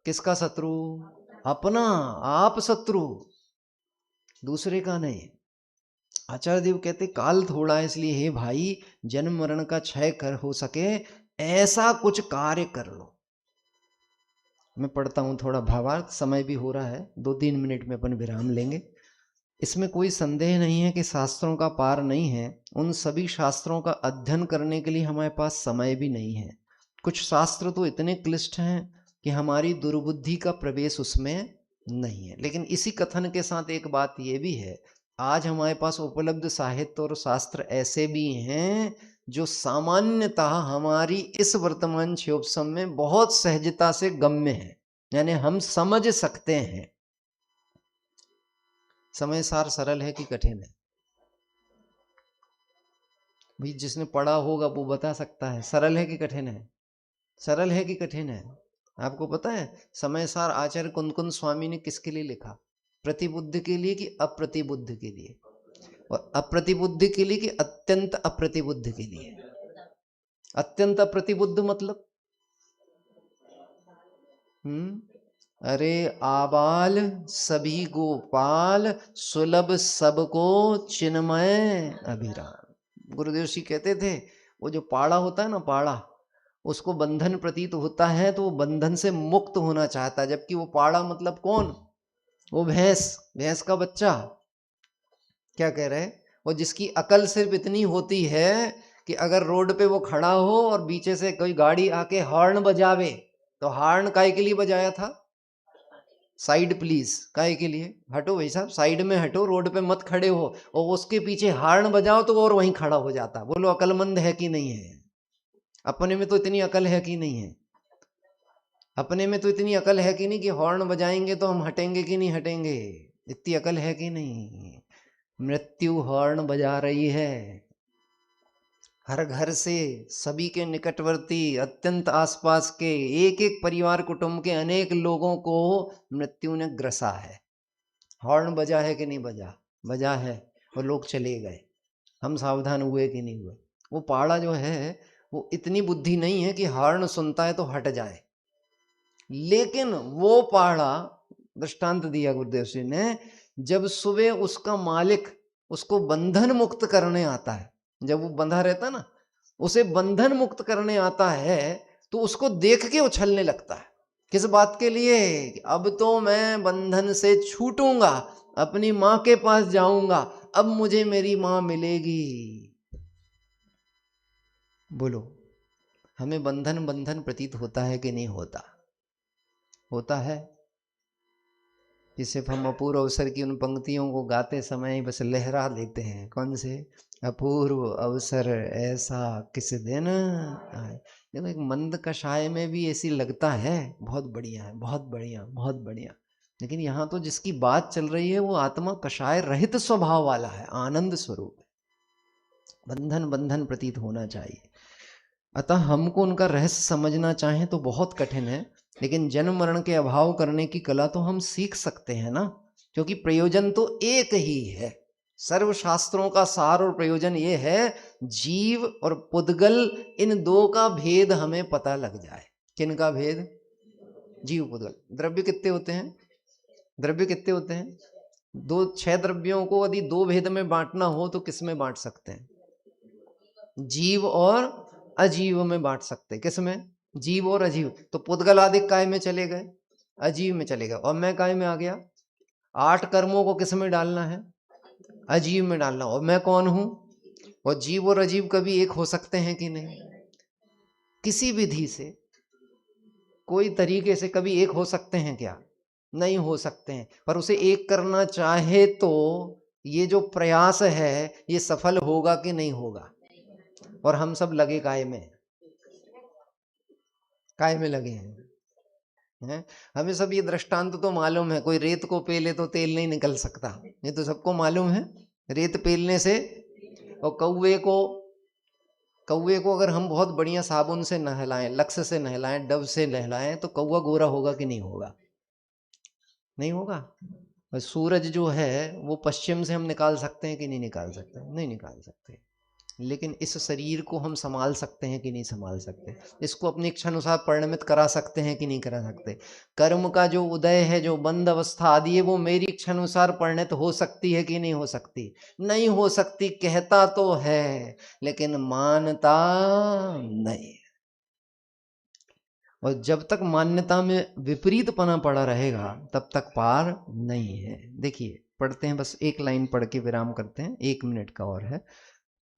किसका शत्रु? अपना, आप शत्रु, दूसरे का नहीं। आचार्य देव कहते काल थोड़ा है, इसलिए हे भाई जन्म मरण का क्षय कर हो सके ऐसा कुछ कार्य कर लो। मैं पढ़ता हूं थोड़ा भावार्थ, समय भी हो रहा है, 2-3 मिनट में अपन विराम लेंगे। इसमें कोई संदेह नहीं है कि शास्त्रों का पार नहीं है। उन सभी शास्त्रों का अध्ययन करने के लिए हमारे पास समय भी नहीं है। कुछ शास्त्र तो इतने क्लिष्ट हैं कि हमारी दुर्बुद्धि का प्रवेश उसमें नहीं है। लेकिन इसी कथन के साथ एक बात यह भी है, आज हमारे पास उपलब्ध साहित्य और शास्त्र ऐसे भी हैं जो सामान्यतः हमारी इस वर्तमान क्षोभ में बहुत सहजता से गम्य है, यानी हम समझ सकते हैं। समय सार सरल है कि कठिन है? भाई जिसने पढ़ा होगा वो बता सकता है, सरल है कि कठिन है? सरल है कि कठिन है? आपको पता है समय सार आचार्य कुंदकुंद स्वामी ने किसके लिए लिखा? प्रतिबुद्ध के लिए कि अप्रतिबुद्ध के लिए? और अप्रतिबुद्ध के लिए कि अत्यंत अप्रतिबुद्ध के लिए? अत्यंत अप्रतिबुद्ध मतलब अरे आबाल सभी गोपाल, सुलभ सबको चिन्मय अभिराम। गुरुदेव जी कहते थे वो जो पाड़ा होता है ना, पाड़ा, उसको बंधन प्रतीत होता है तो वो बंधन से मुक्त होना चाहता है, जबकि वो पाड़ा मतलब कौन? वो भैंस, भैंस का बच्चा। क्या कह रहे हैं? वो जिसकी अकल सिर्फ इतनी होती है कि अगर रोड पे वो खड़ा हो और पीछे से कोई गाड़ी आके हॉर्न बजावे, तो हॉर्न काहे के लिए बजाया था? साइड प्लीज, काहे के लिए? हटो भाई साहब, साइड में हटो, रोड पे मत खड़े हो। और उसके पीछे हॉर्न बजाओ तो वो और वहीं खड़ा हो जाता। बोलो अकलमंद है कि नहीं है? अपने में तो इतनी अकल है कि नहीं है? अपने में तो इतनी अकल है कि नहीं कि हॉर्न बजाएंगे तो हम हटेंगे कि नहीं हटेंगे? इतनी अकल है कि नहीं? मृत्यु हॉर्न बजा रही है हर घर से, सभी के निकटवर्ती, अत्यंत आसपास के एक एक परिवार कुटुंब के अनेक लोगों को मृत्यु ने ग्रसा है। हॉर्न बजा है कि नहीं बजा? बजा है, और लोग चले गए। हम सावधान हुए कि नहीं हुए? वो पाड़ा जो है वो इतनी बुद्धि नहीं है कि हॉर्न सुनता है तो हट जाए, लेकिन वो पाड़ा, दृष्टांत दिया गुरुदेव जी ने, जब सुबह उसका मालिक उसको बंधन मुक्त करने आता है, जब वो बंधा रहता ना, उसे बंधन मुक्त करने आता है, तो उसको देख के उछलने लगता है। किस बात के लिए? अब तो मैं बंधन से छूटूंगा, अपनी माँ के पास जाऊंगा, अब मुझे मेरी माँ मिलेगी। बोलो, हमें बंधन बंधन प्रतीत होता है कि नहीं होता? होता है कि सिर्फ हम अपूर्व अवसर की उन पंक्तियों को गाते समय बस लहरा लेते हैं। कौन से? अपूर्व अवसर ऐसा किस दिन आए। देखो, एक मंद कषाय में भी ऐसी लगता है बहुत बढ़िया है, बहुत बढ़िया, बहुत बढ़िया, लेकिन यहाँ तो जिसकी बात चल रही है वो आत्मा कषाय रहित स्वभाव वाला है, आनंद स्वरूप है। बंधन बंधन प्रतीत होना चाहिए। अतः हमको उनका रहस्य समझना चाहें तो बहुत कठिन है, लेकिन जन्म मरण के अभाव करने की कला तो हम सीख सकते हैं ना, क्योंकि प्रयोजन तो एक ही है। सर्व शास्त्रों का सार और प्रयोजन ये है, जीव और पुद्गल, इन दो का भेद हमें पता लग जाए। किन का भेद? जीव पुद्गल। द्रव्य कितने होते हैं? द्रव्य कितने होते हैं? दो। 6 द्रव्यों को यदि 2 भेद में बांटना हो तो किस में बांट सकते हैं? जीव और अजीव में बांट सकते हैं। किस में? जीव और अजीव। तो पुद्गल आदि काय में चले गए? अजीव में चले गए। और मैं काय में आ गया? 8 कर्मों को किस में डालना है? अजीव में डालना। और मैं कौन हूं? और जीव और अजीव कभी एक हो सकते हैं कि नहीं? किसी विधि से, कोई तरीके से कभी एक हो सकते हैं क्या? नहीं हो सकते हैं। पर उसे एक करना चाहे तो ये जो प्रयास है ये सफल होगा कि नहीं होगा? और हम सब लगे काय में? काय में लगे हैं? हमें सब ये दृष्टांत तो मालूम है, कोई रेत को पेले तो तेल नहीं निकल सकता, ये तो सबको मालूम है। रेत पेलने से, और कौवे को अगर हम बहुत बढ़िया साबुन से नहलाएं, लक्स से नहलाएं, डव से नहलाएं, तो कौवा गोरा होगा कि नहीं होगा? नहीं होगा। और सूरज जो है वो पश्चिम से हम निकाल सकते हैं कि नहीं निकाल सकते? नहीं निकाल सकते। लेकिन इस शरीर को हम संभाल सकते हैं कि नहीं संभाल सकते? इसको अपनी इच्छा अनुसार परिणमित करा सकते हैं कि नहीं करा सकते? कर्म का जो उदय है, जो बंद अवस्था आदि है, वो मेरी इच्छा अनुसार परिणत हो सकती है कि नहीं हो सकती? नहीं हो सकती। कहता तो है लेकिन मानता नहीं। और जब तक मान्यता में विपरीतपना पड़ा रहेगा तब तक पार नहीं है। देखिए, पढ़ते हैं, बस एक लाइन पढ़ के विराम करते हैं, 1 मिनट का और है।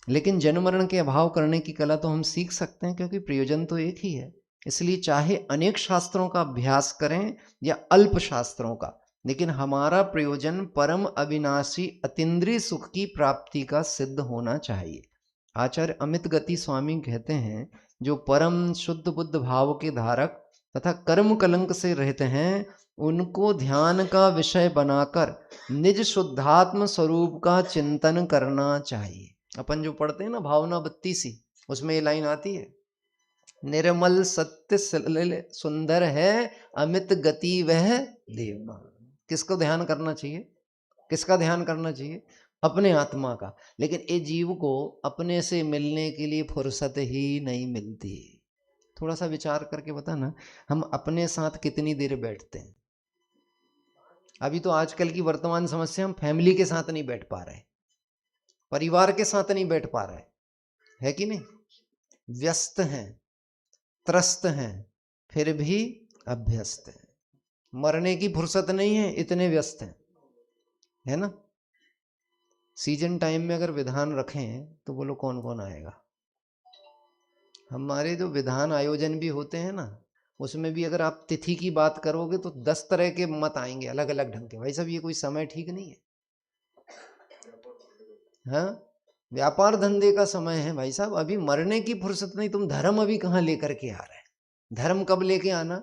लेकिन जन्म मरण के अभाव करने की कला तो हम सीख सकते हैं, क्योंकि प्रयोजन तो एक ही है। इसलिए चाहे अनेक शास्त्रों का अभ्यास करें या अल्प शास्त्रों का, लेकिन हमारा प्रयोजन परम अविनाशी अतीन्द्रिय सुख की प्राप्ति का सिद्ध होना चाहिए। आचार्य अमित गति स्वामी कहते हैं, जो परम शुद्ध बुद्ध भाव के धारक तथा कर्म कलंक से रहते हैं, उनको ध्यान का विषय बनाकर निज शुद्धात्म स्वरूप का चिंतन करना चाहिए। अपन जो पढ़ते हैं ना भावना 32, उसमें ये लाइन आती है, निर्मल सत्य सलिल सुंदर है, अमित गति वह देवमान। किसको ध्यान करना चाहिए? किसका ध्यान करना चाहिए? अपने आत्मा का। लेकिन ये जीव को अपने से मिलने के लिए फुर्सत ही नहीं मिलती। थोड़ा सा विचार करके बता ना, हम अपने साथ कितनी देर बैठते हैं। अभी तो आजकल की वर्तमान समस्या, हम फैमिली के साथ नहीं बैठ पा रहे, परिवार के साथ नहीं बैठ पा रहे, है कि नहीं? व्यस्त हैं, त्रस्त हैं, फिर भी अभ्यस्त हैं। मरने की फुर्सत नहीं है, इतने व्यस्त हैं, है ना? सीजन टाइम में अगर विधान रखें तो बोलो कौन कौन आएगा? हमारे जो विधान आयोजन भी होते हैं ना, उसमें भी अगर आप तिथि की बात करोगे तो 10 तरह के मत आएंगे, अलग अलग ढंग के। भाई साहब, ये कोई समय ठीक नहीं है। हाँ, व्यापार धंधे का समय है भाई साहब, अभी मरने की फुर्सत नहीं। तुम धर्म अभी कहाँ लेकर के आ रहे हैं? धर्म कब लेके आना?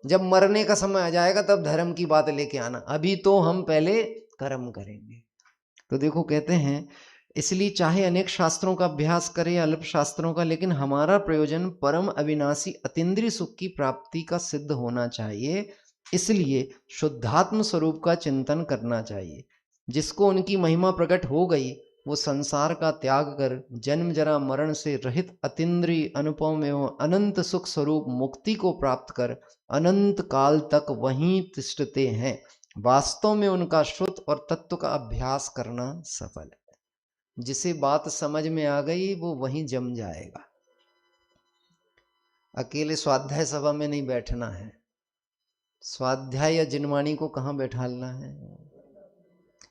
जब मरने का समय आ जाएगा तब धर्म की बात लेके आना। अभी तो हम पहले कर्म करेंगे। तो देखो, कहते हैं इसलिए चाहे अनेक शास्त्रों का अभ्यास करें या अल्प शास्त्रों का, लेकिन हमारा प्रयोजन परम अविनाशी अतीन्द्रिय सुख की प्राप्ति का सिद्ध होना चाहिए। इसलिए शुद्धात्म स्वरूप का चिंतन करना चाहिए। जिसको उनकी महिमा प्रकट हो गई, वो संसार का त्याग कर जन्म जरा मरण से रहित अतीन्द्रिय अनुपम एवं अनंत सुख स्वरूप मुक्ति को प्राप्त कर अनंत काल तक वहीं तिष्ठते हैं। वास्तव में उनका शुद्ध और तत्व का अभ्यास करना सफल है। जिसे बात समझ में आ गई वो वहीं जम जाएगा। अकेले स्वाध्याय सभा में नहीं बैठना है। स्वाध्याय या जिनवाणी को कहाँ बैठालना है?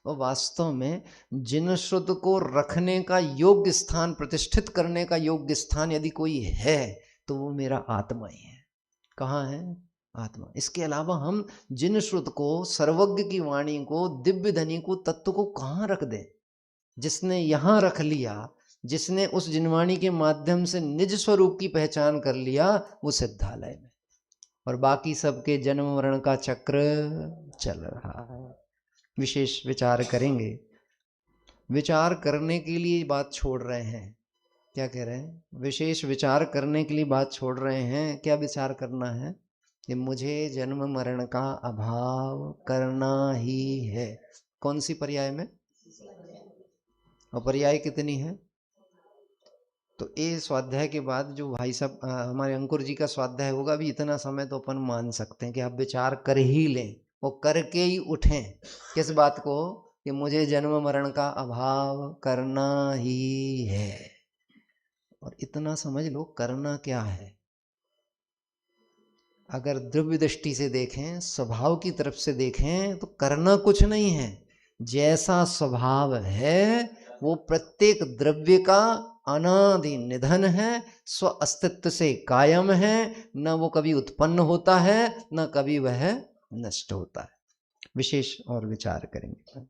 और वास्तव में जिन शुद्ध को रखने का योग्य स्थान, प्रतिष्ठित करने का योग्य स्थान यदि कोई है तो वो मेरा आत्मा ही है। कहाँ है? आत्मा। इसके अलावा हम जिन श्रुत को, सर्वज्ञ की वाणी को, दिव्य धनी को, तत्व को कहाँ रख दें? जिसने यहाँ रख लिया, जिसने उस जिनवाणी के माध्यम से निज स्वरूप की पहचान कर लिया, वो सिद्धालय में, और बाकी सबके जन्म मरण का चक्र चल रहा है। विशेष विचार करेंगे। विचार करने के लिए बात छोड़ रहे हैं। क्या कह रहे हैं? विशेष विचार करने के लिए बात छोड़ रहे हैं। क्या विचार करना है? कि मुझे जन्म मरण का अभाव करना ही है। कौन सी पर्याय में? और पर्याय कितनी है? तो ये स्वाध्याय के बाद जो भाई साहब हमारे अंकुर जी का स्वाध्याय होगा, अभी इतना समय तो अपन मान सकते हैं कि आप विचार कर ही लें, वो करके ही उठें। किस बात को? कि मुझे जन्म मरण का अभाव करना ही है। और इतना समझ लो, करना क्या है? अगर द्रव्य दृष्टि से देखें, स्वभाव की तरफ से देखें, तो करना कुछ नहीं है। जैसा स्वभाव है वो प्रत्येक द्रव्य का अनादि निधन है, स्व अस्तित्व से कायम है। न वो कभी उत्पन्न होता है, न कभी वह नष्ट होता है। विशेष और विचार करेंगे।